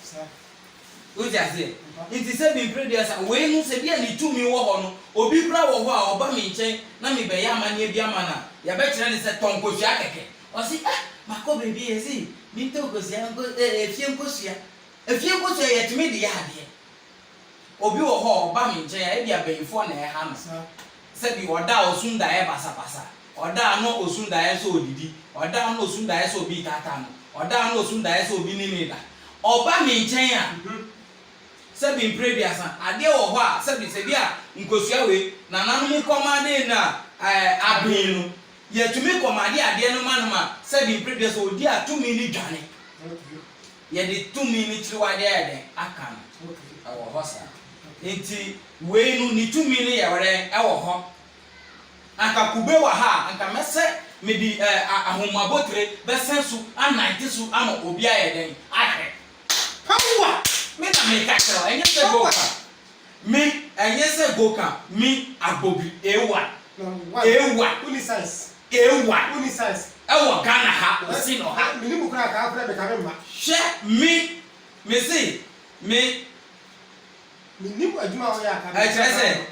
o ja say nti se bi previous we nu se bia ni tumi wo ho no obi kura wo ho a oba me nchen na me be ya amane bia ma na ya be kira ni se tonkosua keke o si mako baby ezi minto gosia ngo efie nkosia yetimi de ya ade obi wo ho oba me nchen ya e bia benfo na e ha no se bi oda osunda e basabasa oda no osunda e so odidi oda no osunda e so obi tata no oda no osunda e so obi nini da oba me nchen ya se bi previous ade wo ho a se bia nkosua we na nanu komande na abin no yetumi komande ade no manoma se bi previous odi a 2 minute dwane ye de 2 minute triwade ade aka no awo ho sa enti we nu ni 2 minute ye were awo ho aka kube wa ha aka mese me di ahomabotre besensu anaite su ama obi aye den ahwe pawa me na me ka kero enye se goka me enye se goka mi abobi ewa uni size ewa Ghana ha osi no ha minimu kura ka afre be ka mma she me say me minimu adwuma ho ya ka se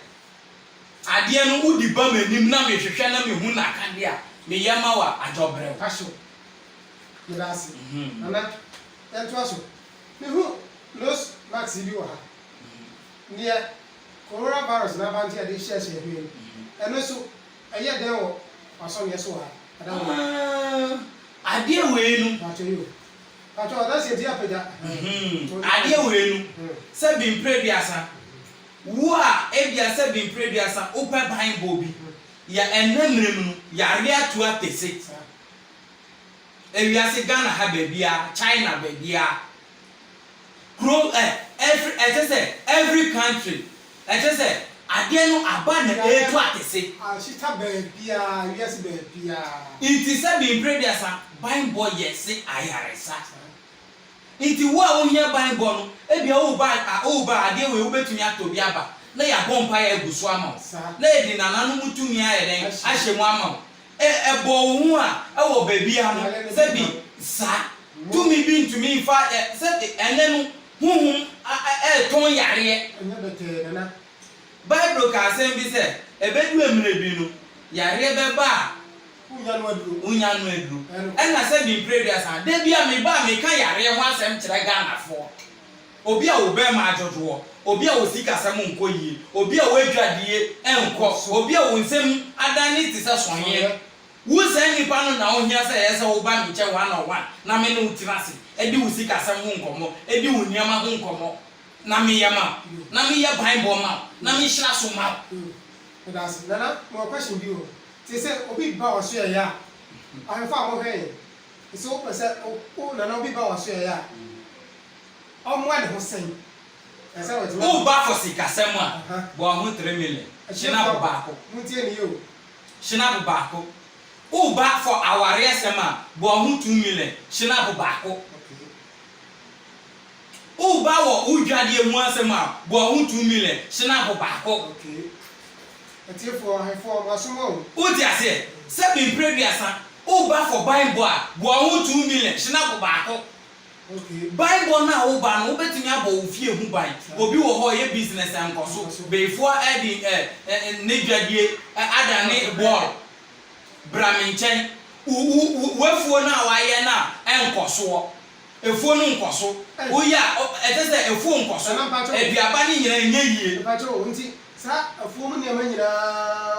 ade no udi ba manim na me hwehwe na me hu na akade a me yama wa ajobre pasho yirasi ana ento aso me hu los max bi wa ha nie coronavirus na banti ade share share bi eno so aye den wo aso ye so ha ade we nu pacho da se dia peda ade we nu se bi previous wo a ebia se bi mpreduasa open Bible bi ya enamrem no yare ato atese ewiase Ghana ha bebia China bebia grow every country ade no aba na eto atese shita bebia wiase bebia iti se bi mpreduasa Bible yesi ayaresa iti wo a ohia Bible no ebia wo ba ade we wo betumi atobi aba na ya bompa ya egusu ama na edi nananu mutumi ayeden ahyemu ama ebo hu a ewo bebia no se bi sa tumi bi ntumi fa se ene no huhum ton yare enya bete nana Bible ka asem bi se ebedu emre bi no yare beba unya no aduru ena se bi previous de bia me ba me ka yare ho asem kire Ghana fo obi a wo be ma ajojo obi a wo sika asem nko yi obi a wo adwadie enko obi a wo nsem adani ti se sonye wo se nipa no na ohia se yese wo ba me che 101 na me no utirase edi wo sika asem ho nkomo edi wo niama ho nkomo na me yama na me ya Bible ma na me hira so ma that's nana mo question bi o ti se obi ba wo so ya afa mo he so pe se o nana obi ba wo so ya omo ade ho sen ese wo ti o ba for sika asem a bo ho 3 million shina ba ko mutie ni yo shina ba ko o ba for aware asem a bo ho 2 million shina ba ko o ba wo udwade mu asem a bo ho 2 million shina ba ko okay ati for masumo o ti ase se bi previous o ba for Bible a bo ho 2 million shina ba ko okay Bible na wo ba no obetumi abo wo fie hu ban obi wo ho ye business enkoso before edi nedwadie adane ball braminchen wefuo na waye na enkoso efuo no nkoso wo ya etese efuo nkoso eduaba ni nyina enye yie pacho nti sa afuo mu ne amanyira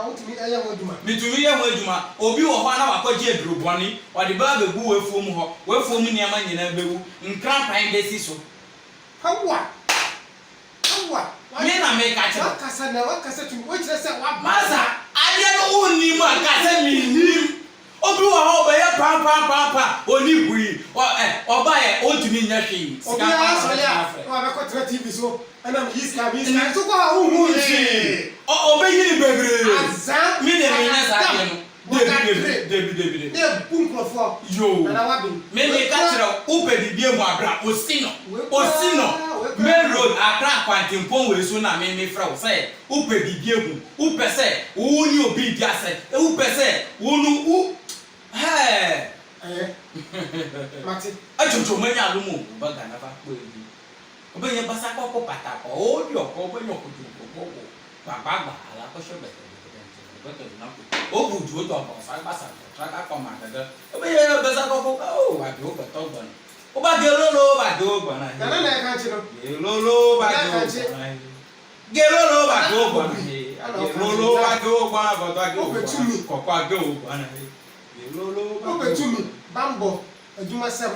otumi aya ho aduma mitumi ye ho aduma obi wo ho na wakwaje aduruboni ode ba bebu wefuo mu ho wefuo mu ne amanyina bewu nkran pan besi so hawa me na me ka che wakasa tu wo kire se wa masa ade no unni mu akasa mi nim obi wo ho be ya pa oni bui oba ye ontumi nya hwe obi a so ya wa be ko tra TV so ana mi iska so ko ha hu obe yiri bebre azan mi ne me nya sa ye no debi ne bunkrofo yo ana wa bi me ka kira upe bibie mu abra osino main road akra kwantimpon we so na me fra wo say upe bibie hu upe say wo ni obi dia say upe say wo nu mati ajojo manya alumu ba Ghana ba ko ebi obenye basa ko pata ko o di oko obenye ko baba ala ko so bete na ko o buju o to ba fa basa traka ko ma daga obenye basa ko o wa bi o ko to gban o ba gelolo ba do gban na nana na ka chiro gelolo ba do gban gelolo ba do gban gelolo ba do gban ba to age o betumi ko ko age o gban na gelolo ba betumi bambo aduma sem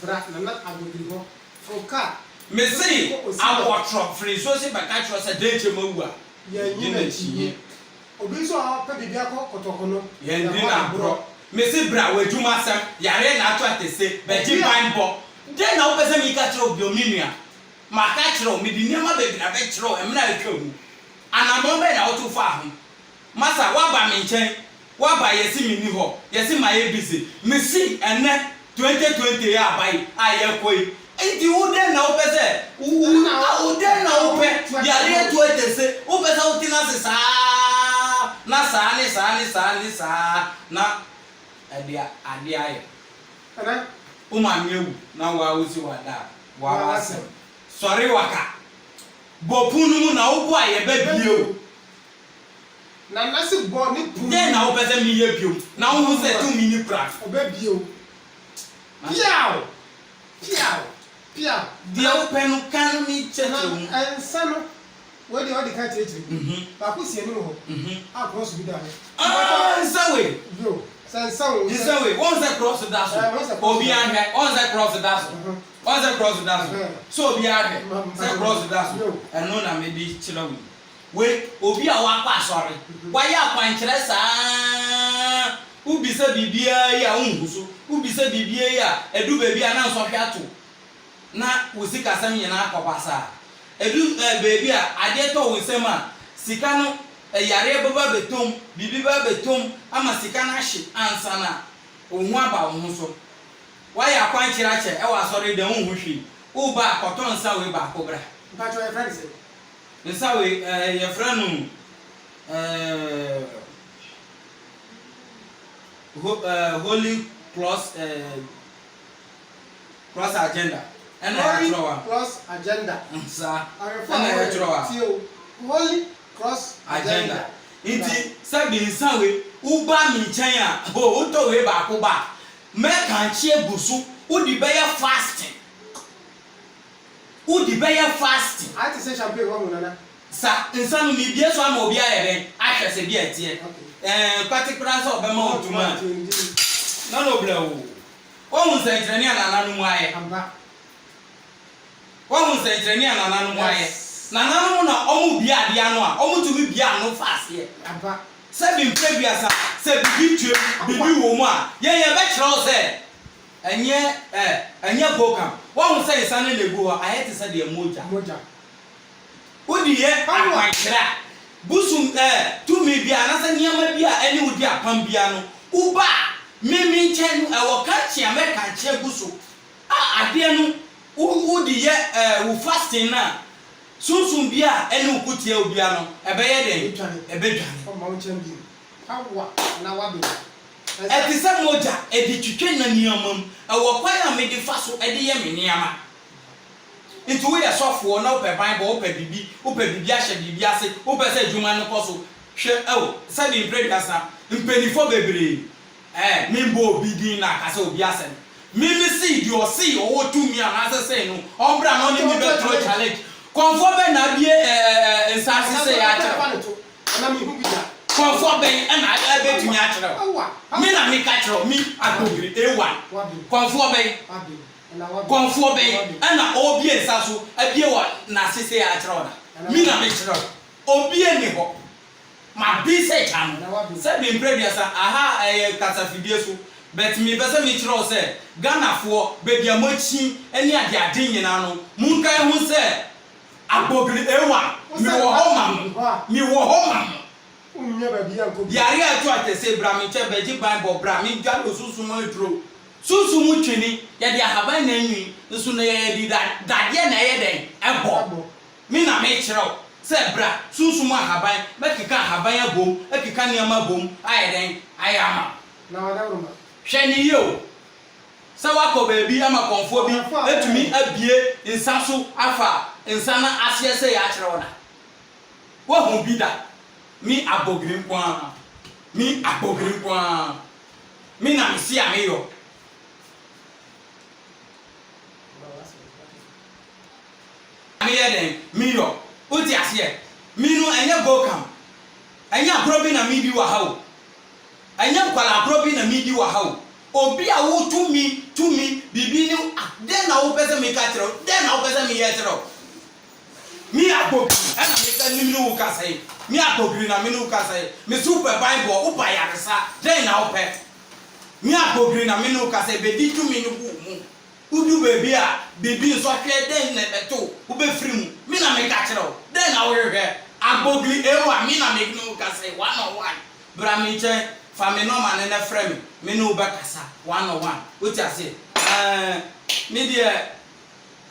bra nana agodi ho foka mesi awotro free so se baka tro se deche mawu a ye nyina chiye obi so ha pa bibia ko kotokono ye ndi na bro mesi bra waduma sem yare na ato atese beji Bible de na wo pese mi ka tro bi ominua ma ka tro mi di niam ba bi na be tro em na atwamu anamo be na wo to fa ho masa wa ba me nchen wa ba yesi mi ni ho yesi ma ye busy mesi ene 2020 ya bai aye koi enti wo de na wo pese wo de na wo pe yare to etese wo pese wo tina se sa na sa na adia aye ana o ma mewu na wa wusi wada wa wase sorry waka bopunu mu na wo bo aye ba bio na nasi bo ni pu de na wo pese mi ye bio na wo hu se tu mi ni pra oba bio piao dia wo pe no kan mi cheche mu ensano we de odi ka cheche ba ku sie ni ho a cross bi da sawe yo sansawo sawe won se cross da so obi an he on se cross da so on the cross that so be ade say cross that and no na me di chira we obi a wa kwa asori wa ya kwankyere saa ubi se bibia ya unhuso ubi se bibia ya edu baby a na nso hwato na wosika sam nyina akopasa edu baby a ade to wonsem a sika no yare baba betom bibi ba betom ama sika na hye ansa na ohun aba ohun so wa ya kwankyere ache e wa asori de ohun hwi u ba koton sa we ba kobra but your friend say nsa we your friend Holy Cross Cross Agenda and Holy Cross Agenda sir and Holy Cross Agenda inti sabi nsa we uba mi nchen a o to we ba ko ba me kan chi egusu udi be ya fasting I to say champagne one nana sa nsa no mi bie so ama obi ayere ahwese bi atie particular so be ma otuma na no blewo ohun se ntrani anana no mu aye amba ohun se ntrani anana no mu aye nana no na omu bia ade ano a omu tumi bia no fast ye amba se bi mpre bia sa se bibi tue bibi wo mu a ye be kire se enye bokam ohun se nsa ne legu ho aye te se de moja odi ye akwankira busum tumi bia na se niam bia eni odi apam bia no uba mimi nchen e wo ka chi America nche buso ade no odi ye wo fasting na sunsun bia eni ukutie obia no ebe ye den ebe dwane o ma nchen bi awa na wa bi eti se moja edi twitwe na niamam e wo kwan a me di faso ede ye me niama into we asofo na ope bible ope bibi ahye bibi ase ope se djuma no koso hwe se bi pray asa mpenifo bebre mimbo obi din na aka se obi ase mimi si di o si owo tumi an ase se no ombra no ni mi betro challenge konfo be na bie nsase se ya kire na mi hu bi da konfo be na betumi a kire mi na mi ka kire mi agogiri A1 konfo be konfo be ana obi ensaso abie wa na sese ya kire ona mi na me kire obi eni ho ma bi se cham se bi mpre sa aha kasa fidie so bet mi be se mi kire o se Ghana fo be bia mochi eni ade ade nyina no munkan hu se agbogiri A1 mi wo ho mam unya ba bia nko yare atu atese bra mi che beji bible bra mi dwa lo susumu edro susumu twini ye de ahaban na nwi nso na ye di dade na ye den ebo mi na me kire se bra susumu ahaban mekika ahaban abom ekika niam abom aye den ayama na wada ruma hwani yo se wako baabi ama konfo bi etumi abie nsaso afa nsana asie se ya kire ona wo hu bi da mi abogrim kwa mi na msi ameyo ameyeden mi yo oti ase mi no enye bokam enye agrobi na mi di wa ha o enye kwala agrobi na mi di wa ha o obi a wo tumi bibi ni den na wo pese mi ka kire den na wo pese mi ye kire mi agogri ana mi ka ni mi wo ka sai mi agogri na mi no ka sai mi super bible o ba ya resa den na wo pe mi agogri na mi no ka sai be di tumi ni bu mu udu baby a bibi so hwe den na beto wo be firi mu mi na mi ka kire o den na wo hwe agogri ewa mi na mi no ka sai 101 bra mi che family normal na frame me no ba kasa 101 o ti ase me de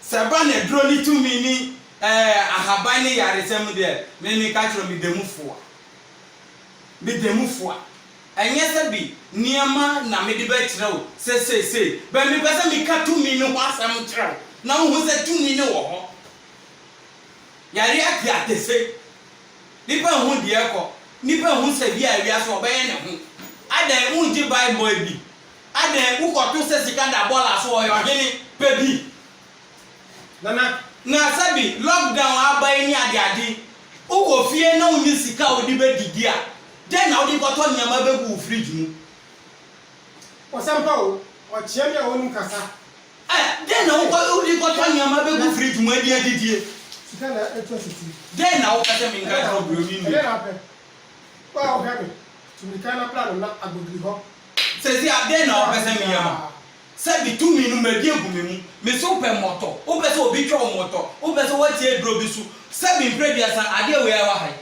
seba na dro ni tumi ni ahaban ni yare sem de me ka kiro mi demufoa enye se bi niama na me de ba kire o se ba mi pese mi ka tumi ni ho asem kire na ho se tumi ni wo ho yare ati atese nipa hu de ekọ nipa hu se bi a wi aso obaye ne hu adan unji bible bi adan ukoto se sika da bola so oyo gini pebi na sabi lockdown abai ni ade ugo fie na unyi sika odi be didi a den na odi koto nyama be gu fridge mu osampa o o chiamia wonu kasa Den na wo ko to nyama be gu fridge mu adi adidie. Sika na eto siti. Den na wo ka se me nka tro bro mi ni. Na pe. Wa o ka me. Tumika na plan na agbogri ho. Se si den na wo ka se me yama. Se bi tumi no ma di egu me mu. Me so pe moto. Wo pe se obi twa moto. Wo pe se wo tie dro bi su. Se bi mpredua san ade we ya wa hai.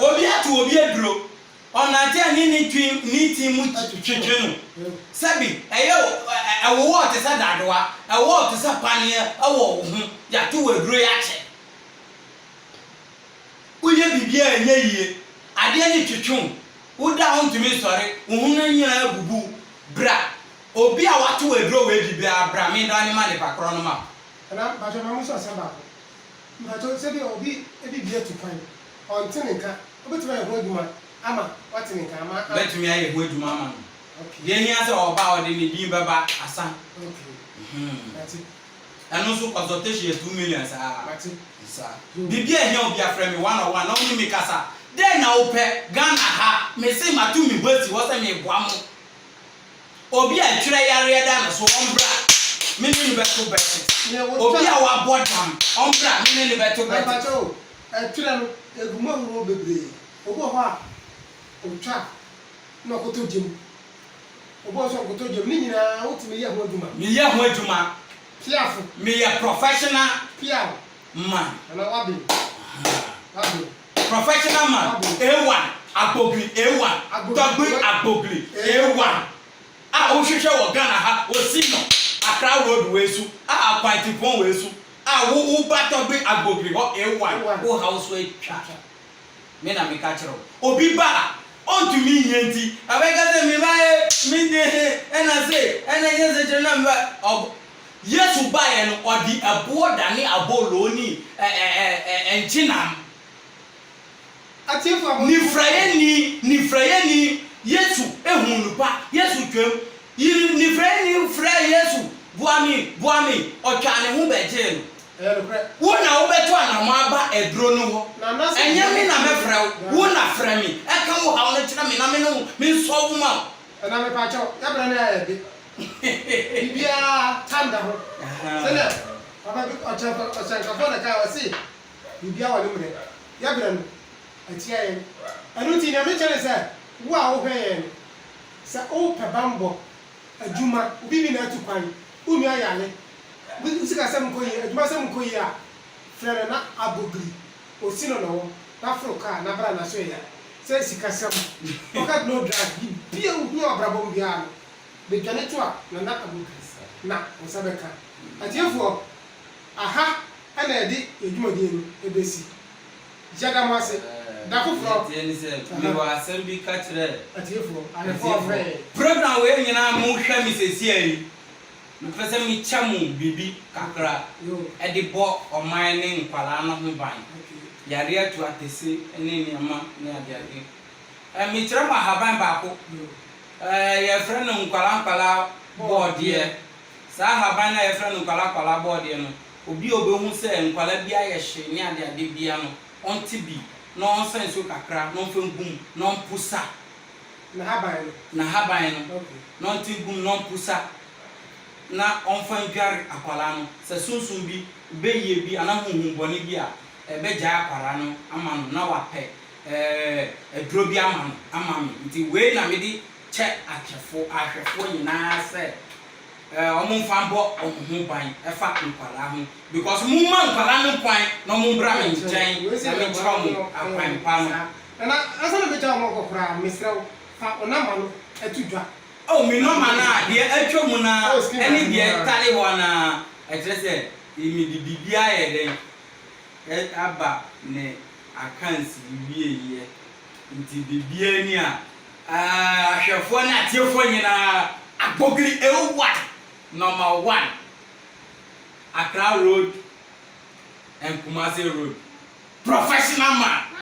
Obi atu obi edro. Ona te ani ni ti mu twetwe no. Sabi ewo wo te sa dadoa, ewo te sa pane ewo wo ho. Ya to we dro ya che. Uye bibia enye yie. Ade ni twetwe. Wo da on tumi sori, wo hu na nyina abubu. Bra. Obi a wato we dro we bibia bra me ndo ani ma le pakro no ma. Ana ba jo ma muso asaba ko. Ma to se bi obi ebi bia tu kan. On tininka, obi tu ma ho aduma. Ama what in Kama? Bet me I go to Mamma. Okay. Then he has about the Nidim Baba Asan. Okay. That's it. And also consultation 2 million, sir. That's it. Sir. Bibia here will be a friend, 101, only me casa. Then I'll pay Ghana ha, may say my 2 million words, was a me guamo. Obi a tray area down, so umbra. Meaning better best. Obi our bottom, umbra, meaning better better. I tell a woman will be. Obo otwa na okoto gem obo so okoto gem ni nyina otimi ye ho aduma me ye ho aduma piafo me ye professional piao man na wabi professional man A1 agbogri A1 dogri agbogri A1 a o hwehwe wo Ghana ha o sino Accra road wesu a appointed phone wesu a wo batogri agbogri ho A1 wo house we twa me na me ka kiro obi ba on to me yenti abega se me ba me de ena se ena yeze je na ba Yesu ba ye no odi abo dane abolo ni enchina atiefo abo ni frayeni Yesu ehunu pa Yesu twem ni frayeni Yesu buami otwa ne ho beje no wona wo beto anamo aba edro no ho enye me na mefra wona fra mi eka wo ha wo kira me na me no me so wo ma na me pa cho ya bra na ya bi bibia tanda ho sele baba bi o cha ka fo na ka o si bibia wa limre ya bra no atia ye anu ti na me chere se wo a wo hwe ye se o pe bambo aduma obi bi na tu kwan umi ayale Sika sem ko yi aduma sem ko yi a frere na abogri osino no na froka na bra na so ya se sika sem o ka no drag bi hu abrabom bia no be dwane to a na abogri na o sabeka atiefo aha ana edi aduma di no ebesi jaga mo ase da foforo tie ni se me wa asem bi ka kire atiefo anefo frere program we nyina mo hwa mi sesi ayi me pese mi chamu bibi kakra e de bo oman ne nkwala no ho ban yare atu atese ene niama ne ade mi kira ma haban ba ko ye frɛ no nkwala board ye sa haban na ye frɛ no nkwala board ye no obi obehu sɛ nkwala bia ye hye ne ade bia no onti bi no on sense kakra no fengum no pusa na haban no no onti gum no pusa na onfan dware akwala no se sunsun bi beye bi anahuhu boni bi a ebeja akwala no ama no na wape edro bi ama me nti we na me di che ahwefo nyina se omumfa bo omuhu ban efa nkwala ho because mumma nkwala no kwan na omumbra me nkyɛn na me kyerɛ mo akwan pa no na asana be tawo mo kokora misrew fa onama no atudwa oh mi no mana de atwa mu na eni de tale ho na etrese mi di bibia ye den aba ne akansi wieye nti bibia ni a ahwefo na tiefo nyina agbogiri ewa number 1 Accra road and Kumasi road professional man